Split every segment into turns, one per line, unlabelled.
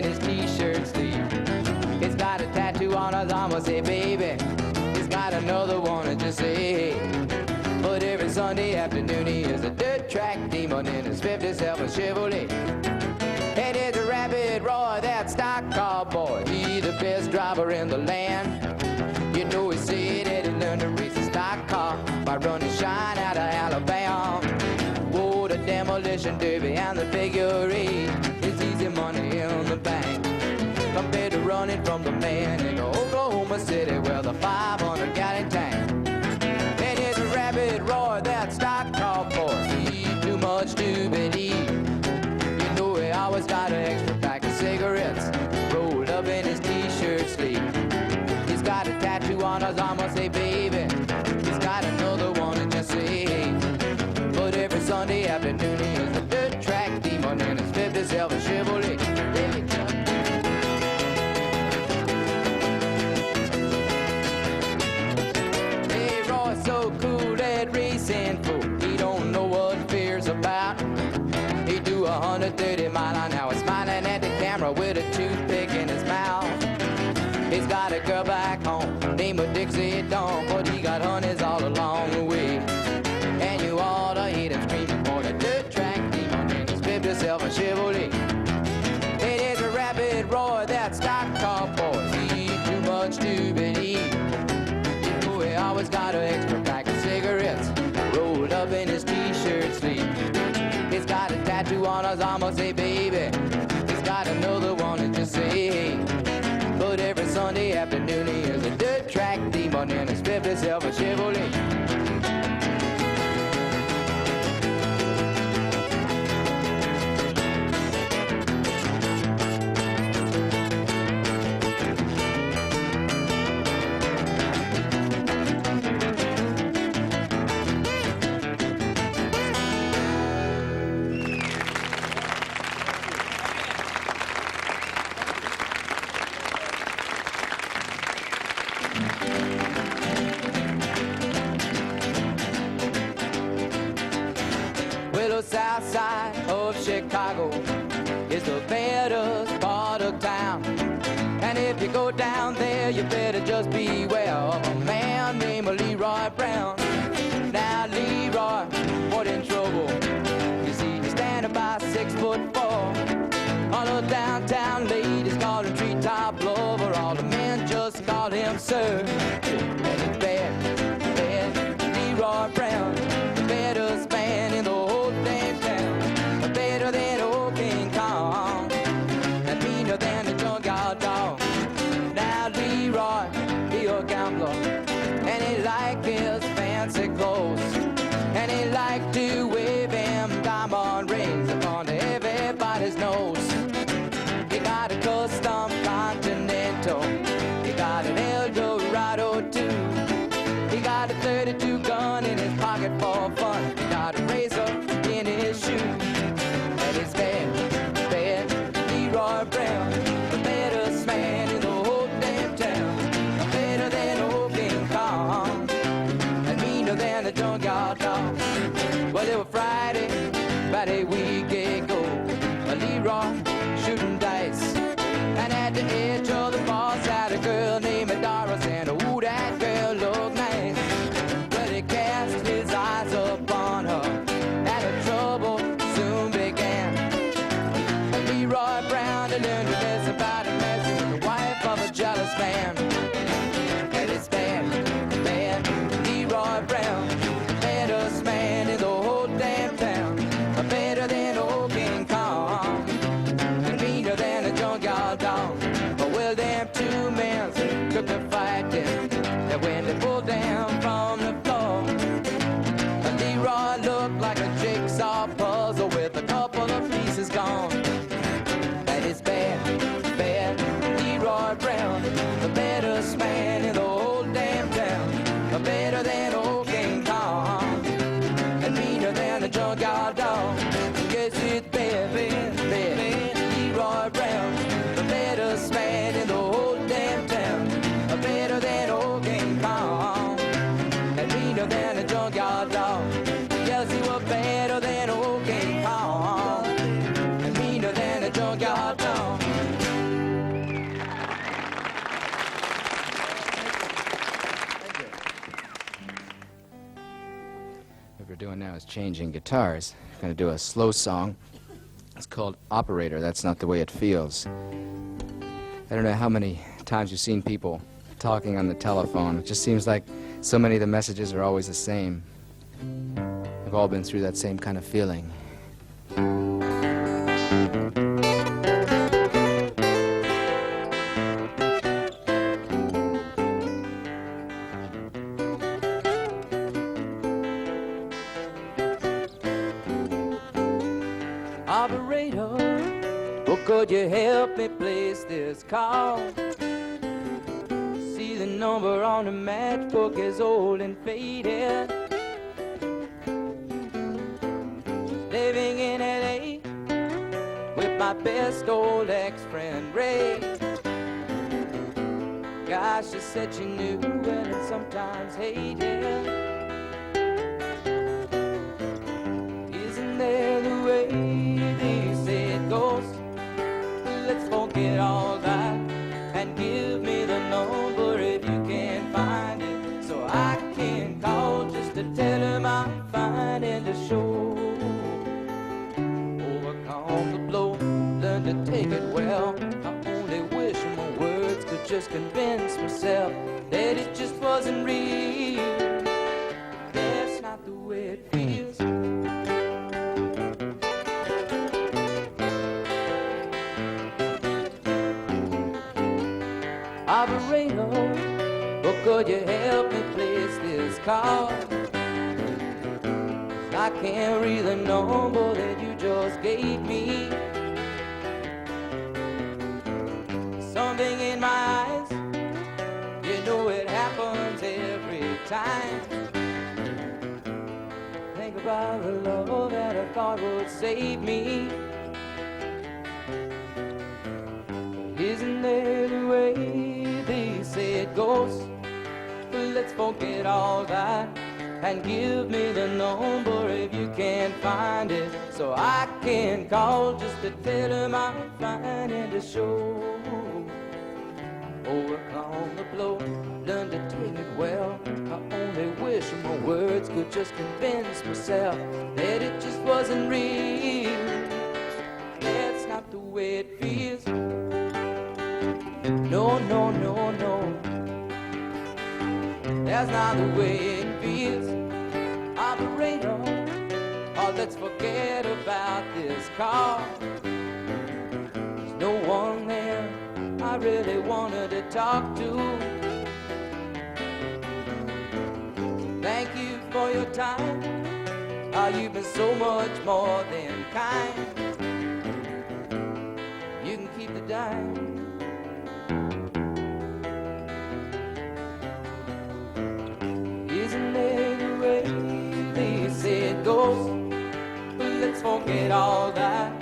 in his t-shirt sleeve. He's got a tattoo on his arm, I say, baby. He's got another one, and just say, hey. But every Sunday afternoon he is a dirt track demon in his 57 Chevrolet. And it's a Rapid Roy, that stock car boy. He's the best driver in the land. You know he said that he learned to race a stock car by running shine out of Alabama. Whoa, the demolition derby and the figure eight is easy money in the bank compared to running from the man in Oklahoma City with a 500-gallon tank. And it's a Rapid Roy, that stock car boy. He's too much to believe. You know he always got an extra pack of cigarettes rolled up in his t-shirt sleeve. He's got a tattoo on his arm, I say, baby. He's got another one, and just say, hey. But every Sunday afternoon he is a dirt track demon in his 57 Chevrolet. Hey, Roy's so cool at racing fool. He don't know what fear's about. He do 130 miles an hour, smiling at the camera with a toothpick in his mouth. He's got a girl back home named Dixie Dawn, but he got honeys all along the way. And you ought to hear him screaming for the dirt track demon in his 57 Chevrolet. It is a Rapid Roy, that stock car boy. He's too much to believe. You know he always got an extra pack of cigarettes rolled up in his t-shirt sleeve. He's got a tattoo on his arm, I say, baby. He's got another one, and just say, hey. But every Sunday afternoon he is a dirt track demon in his 57 Chevrolet. South side of Chicago is the baddest part of town. And if you go down there, you better just beware of a man named Leroy Brown. Now Leroy, what in trouble? You see, he's standing about 6'4". All the downtown ladies call him treetop lover. All the men just call him sir. And it's bad, bad Leroy Brown, the baddest man in the whole damn town. Better than old King Kong, and meaner than the junkyard dog. Now Leroy, he a gambler, and he like his fancy clothes, and he like to wave them diamond rings upon everybody's nose. He got a custom Continental, he got an Eldorado too. He got a 32 gun in his pocket for fun. He got a razor in his shoe. And it's bad, bad Leroy Brown, the baddest man in the whole damn town. Better than old King Kong, and meaner than a junkyard dog. Well, it was Friday week ago. Leroy shooting dice, and at the edge of the bar sat a girl named Doris, and ooh, that girl looked nice. Well, he cast his eyes upon her, and the trouble soon began. Leroy Brown to learn to mess about and messing with the wife of a jealous man. And it's bad, bad Leroy Brown, the baddest man in the whole damn town. Better than old King Kong, and meaner than a junkyard dog. Well, them two men took to fighting, and when they pulled down from the floor, Leroy looked like a jigsaw puzzle with a couple of pieces gone. That is bad, bad Leroy Brown, the baddest man in the whole damn town. Better than old King Kong, and meaner than a junkyard dog. Yes, it's bad, bad, bad Leroy Brown, the baddest man in the whole damn town. Better than old King Kong, and meaner than a junkyard dog. Yes, he was better than old King Kong, and meaner than a junkyard dog. What we're doing now is changing guitars. We're going to do a slow song. It's called Operator. That's not the way it feels. I don't know how many times you've seen people talking on the telephone. It just seems like so many of the messages are always the same. We've all been through that same kind of feeling.
Operator, oh, could you help me place this call? See, the number on the matchbook is old and faded. Living in L.A. with my best old ex-friend Ray. Gosh, she said she knew and sometimes hated. Isn't there the way they say it goes? Let's forget all that and give me the number if you can find it, so I can call just to tell him I'm fine and to show. Overcome the blow, learn to take it well. I only wish my words could just convince myself that it just wasn't real. That's not the way it feels. Operator, but could you help me place this call? I can't read the number that you just gave me. Something in my eyes, you know it happens every time. Think about the love that I thought would save me. Isn't there the way they say it goes? But let's forget all that and give me the number if you can find it, so I can call just to tell him I'm fine and to show. Overcome the blow, learn to take it well. I only wish my words could just convince myself that it just wasn't real. That's not the way it feels. No, no, no, no. That's not the way it feels. Operator, oh, let's forget about this call. There's no one there I really wanted to talk to. Thank you for your time. Oh, you've been so much more than kind. You can keep the dime. Isn't there the way they say it goes? But let's forget all that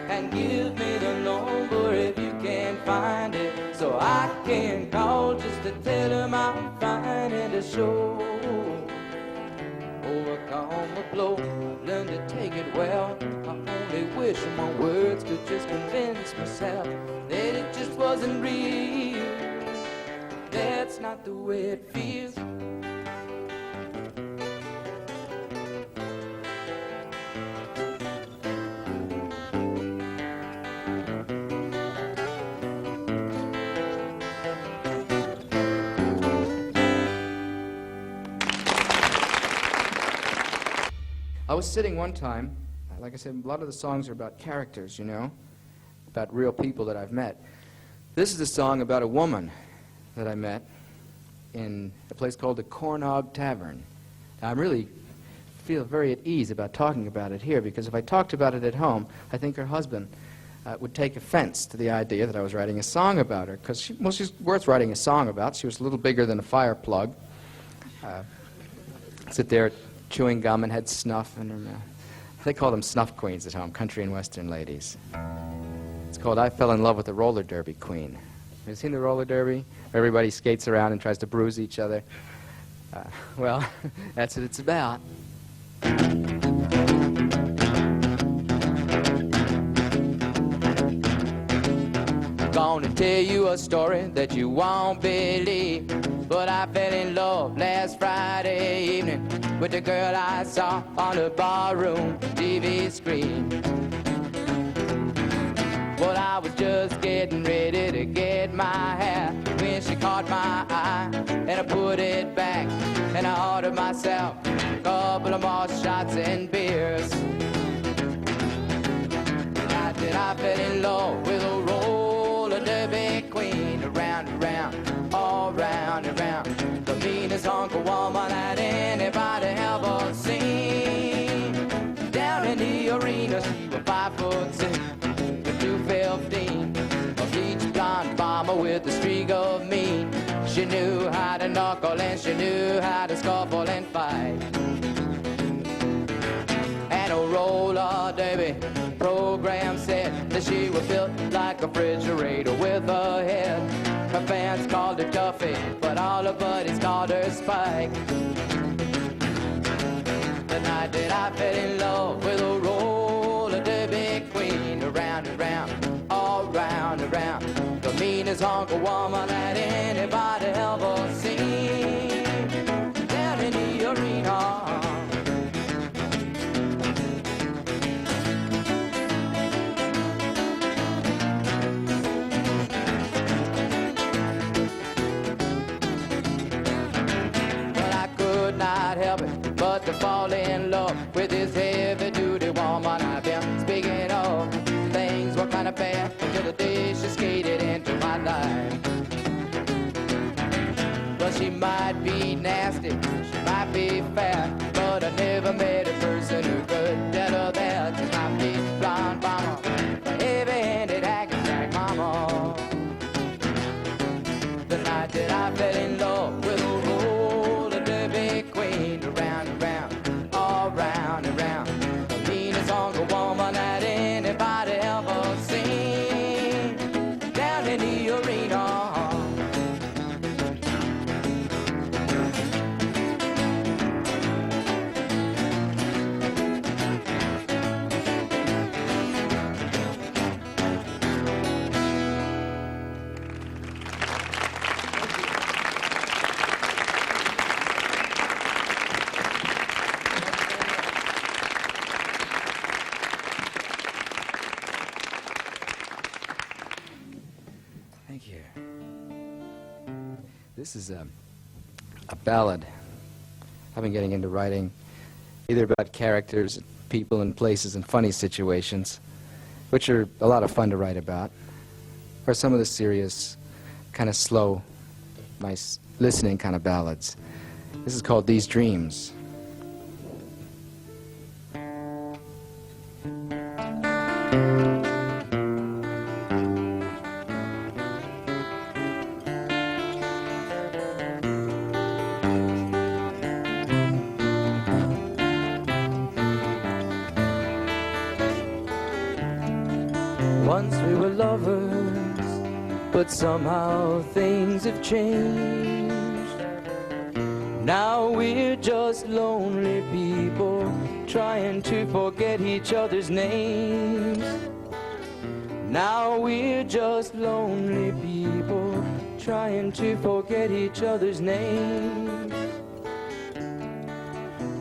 and give me the number if you can find it, so I can call just to tell him I'm fine and to show. Overcome the blow, learn to take it well. I only wish my words could just convince myself that it just wasn't real. That's not the way it feels.
I was sitting one time, like I said, a lot of the songs are about characters, you know, about real people that I've met. This is a song about a woman that I met in a place called the Cornog Tavern. Now, I really feel very at ease about talking about it here, because if I talked about it at home, I think her husband would take offense to the idea that I was writing a song about her, because she's worth writing a song about. She was a little bigger than a fire plug. Sit there chewing gum and had snuff in her mouth. They call them snuff queens at home, country and western ladies. It's called I Fell in Love with the Roller Derby Queen. Have you seen the roller derby? Everybody skates around and tries to bruise each other. Well, that's what it's about. Gonna tell you a story that you won't believe. But I fell in love last Friday evening with the girl I saw on the barroom TV screen. But I was just getting ready to get my hair when she caught my eye, and I put it back, and I ordered myself a couple of more shots and beers. I fell in love with a roller derby queen, around and round, all round and round, the meanest hunk of woman that anybody ever seen. Down in the arena, she was 5'6", with 215, a bleach blonde bomber with a streak of mean. She knew how to knuckle and she knew how to scuffle and fight. And a roller derby program said that she was built like a refrigerator with a head. Her fans called her Tuffy, but all her buddies called her Spike. The night that I fell in love with a roller derby queen, around and round, all round and round, the meanest hunk of woman that anybody ever seen. Down in the arena. Not help it but to fall in love with this heavy-duty woman I've been speaking of. Things were kind of bad until the day she skated into my life. Well, she might be nasty, she might be fat, but I never met a person who could tell her that. She might be blonde mama, a heavy-handed hack-and-sack mama. The night that I fell in love with a queen, around and round, all round and round, the meanest hunk of woman that anybody ever seen. Down in the arena. Thank you. This is a ballad. I've been getting into writing either about characters, people, and places, and funny situations, which are a lot of fun to write about, or some of the serious, kind of slow, nice listening kind of ballads. This is called These Dreams. Once we were lovers, but somehow things have changed. Now we're just lonely people trying to forget each other's names. Now we're just lonely people trying to forget each other's names.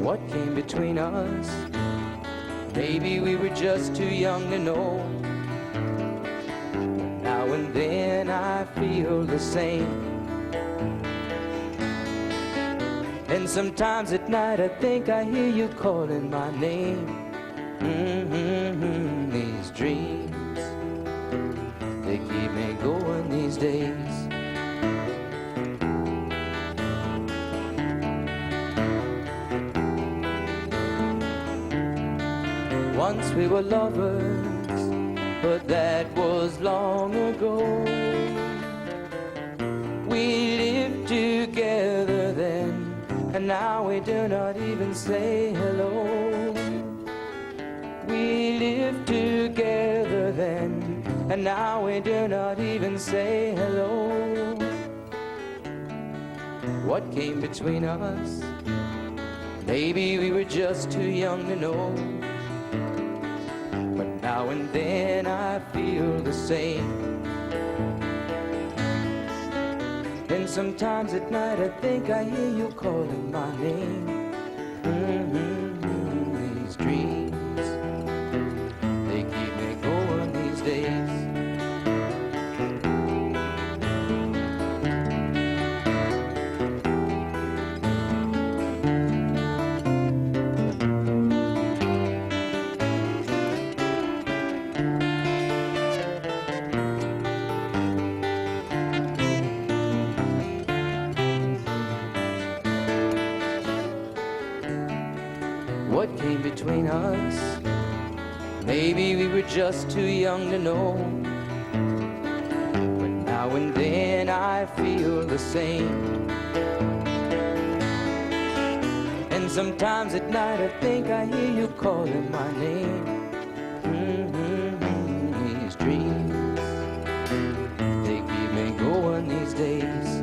What came between us? Maybe we were just too young to know. Now and then I feel the same. And sometimes at night I think I hear you calling my name. These dreams, they keep me going these days. Once we were lovers, but that was long ago. We lived together then, and now we do not even say hello. We lived together then, and now we do not even say hello. What came between us? Maybe we were just too young to know. But now and then I feel the same.
sometimes at night I think I hear you calling my name. These dreams, they keep me going these days. What came between us? Maybe we were just too young to know. But now and then I feel the same. And sometimes at night I think I hear you calling my name. These dreams, they keep me going these days.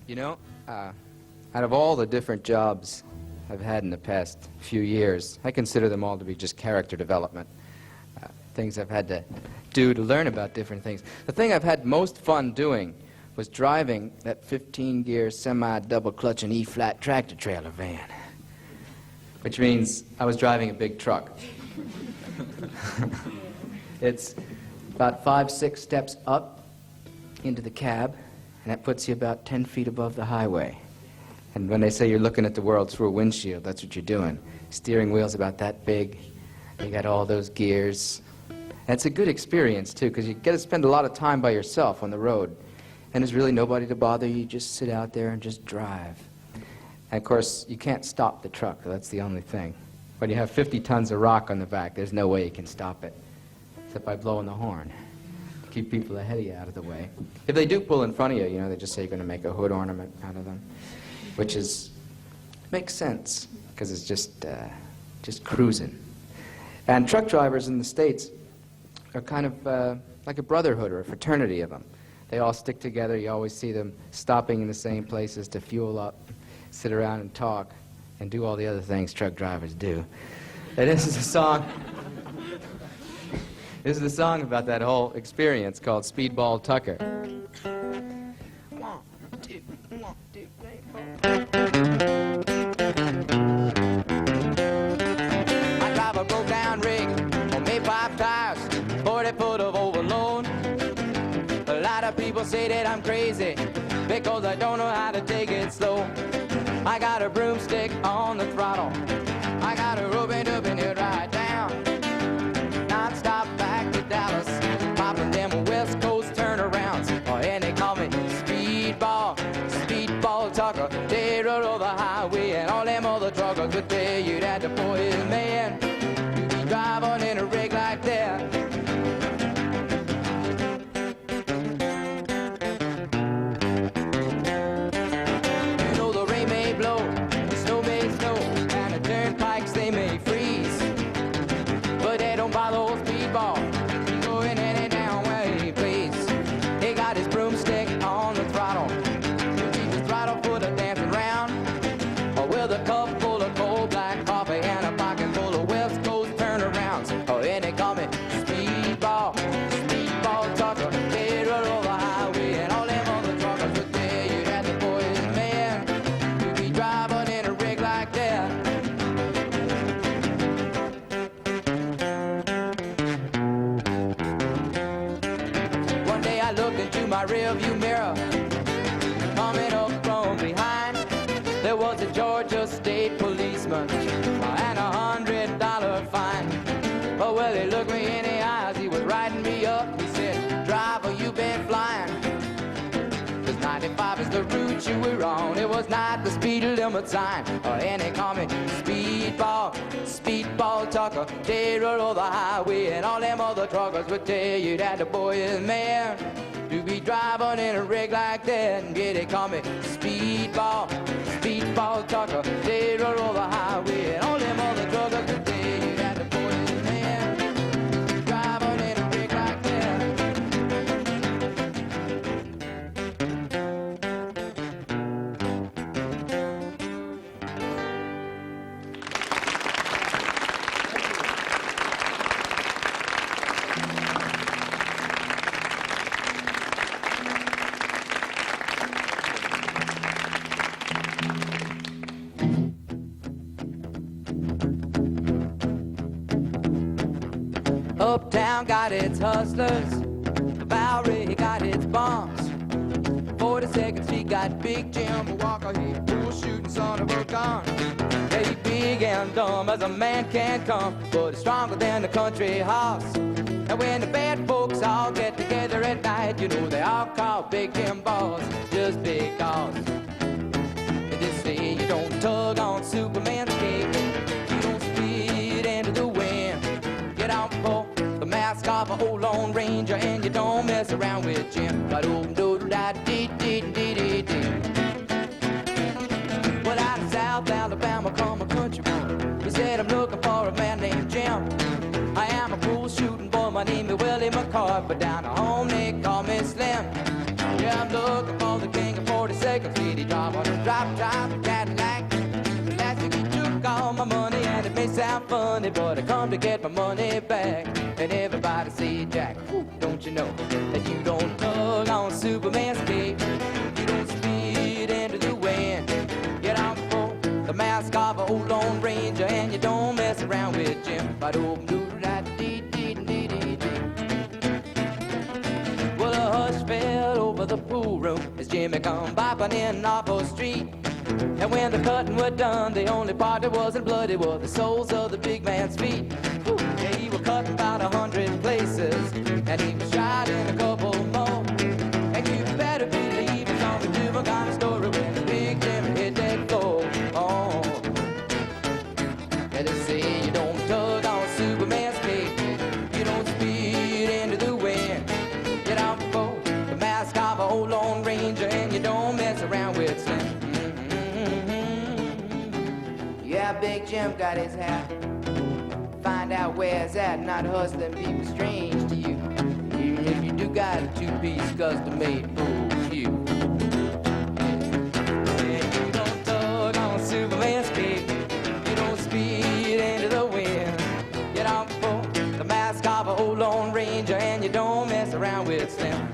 You know, out of all the different jobs I've had in the past few years, I consider them all to be just character development. Things I've had to do to learn about different things. The thing I've had most fun doing was driving that 15-gear semi-double clutch and E-flat tractor trailer van, which means I was driving a big truck. It's about 5-6 steps up into the cab, and that puts you about 10 feet above the highway. And when they say you're looking at the world through a windshield, that's what you're doing. Steering wheel's about that big. You got all those gears. And it's a good experience, too, because you get to spend a lot of time by yourself on the road. And there's really nobody to bother you. You just sit out there and just drive. And, of course, you can't stop the truck. That's the only thing. When you have 50 tons of rock on the back, there's no way you can stop it, except by blowing the horn. Keep people ahead of you out of the way. If they do pull in front of you, you know, they just say you're going to make a hood ornament out of them, which makes sense, because it's just cruising. And truck drivers in the States are kind of like a brotherhood or a fraternity of them. They all stick together. You always see them stopping in the same places to fuel up, sit around and talk, and do all the other things truck drivers do. And this is a song. This is a song about that whole experience called Speedball Tucker. 1, 2, 1, 2, 3, 4. I drive a broke-down rig on May-pipe tires, 40 foot of overload. A lot of people say that I'm crazy because I don't know how to take it slow. I got a broomstick on the throttle. I got a rope and up and it right down. Non-stop back to Dallas, popping them West Coast turnarounds. Oh, and they call me Speedball, Speedball Tucker. They rode over the highway and all them other truckers would tell you that the boy is man. You be driving in a rig like that. You know the rain may blow, the snow may snow, and the turnpikes they may freeze. But they don't bother old Speedball. He's going any down where he please. He got his broomstick on the throttle. He'll keep his throttle foot a dancing round. Or with a cup full of cold black coffee and a pocket full of West Coast turnarounds. Oh, and they call me Speedball, Speedball Tucker. They run over the highway and all them other truckers would tell you that the boy is a man. You be driving in a rig like that. One day I looked into my rearview mirror, coming up from behind, there was a Georgia State policeman and $100 fine. Oh, well, he looked me in the eyes, he was writing me up. He said, driver, you been flying. 'Cause 95 is the route you were on. It was not the speed limit sign. Oh, and they call me Speedball, Speedball Tucker. They rode over the highway and all them other truckers would tell you that the boy is man.
to be driving in a rig like that. And yeah, they call me Speedball, Speedball talker. They roll over the highway and all them other truckers today. You got to put it in there, driving in a rig like that. Uptown got its hustlers, Bowery got its bombs, 42nd Street got Big Jim Walker, he bull shooting son of a gun. Yeah, he big and dumb as a man can come, but he's stronger than the country horse. And when the bad folks all get together at night, you know they all call Big Jim boss, just because. And they say you don't tug on Superman's cape, you don't speed into the wind. Get out for the mask off a old Lone Ranger, and you don't mess around with Jim. Ba-do-do-da-dee-dee-dee-dee-dee. Well, out of South Alabama come a country boy. He said, I'm looking for a man named Jim. I am a cool shooting boy, my name is Willie McCoy, but down at home they call me Slim. Yeah, I'm looking for the king of 42nd Street. He drive on a drop Cadillac. Last week he took all my money, and it may sound funny, but I come to get my money back. And everybody say, Jack, don't you know that you don't tug on Superman's cape? You don't speed into the wind. Get out for the mask of an old Lone Ranger, and you don't mess around with Jim. Ba-do-do-da-dee-dee-dee-dee-dee. Well, a hush fell over the pool room as Jimmy come bopping in off the street. And when the cutting was done, the only part that wasn't bloody was the soles of the big man's feet. Yeah, he was cutting about 100 places, and he was shot in a couple more. And you better believe it's on the different kind of story when the Big Jimmy hit that floor. Oh, and they say you don't tug on Superman's cape, you don't speed into the wind. Get out for the mask of an old Lone Ranger, and you don't mess around with Slim. Yeah, Big Jim got his hat. Find out where it's at, not hustling people strange to you. Even if you do got a two-piece custom-made full shoe. Yeah, you don't tug on Superman's cape, you don't speed into the wind. Get out for the mask of an old Lone Ranger, and you don't mess around with Slim.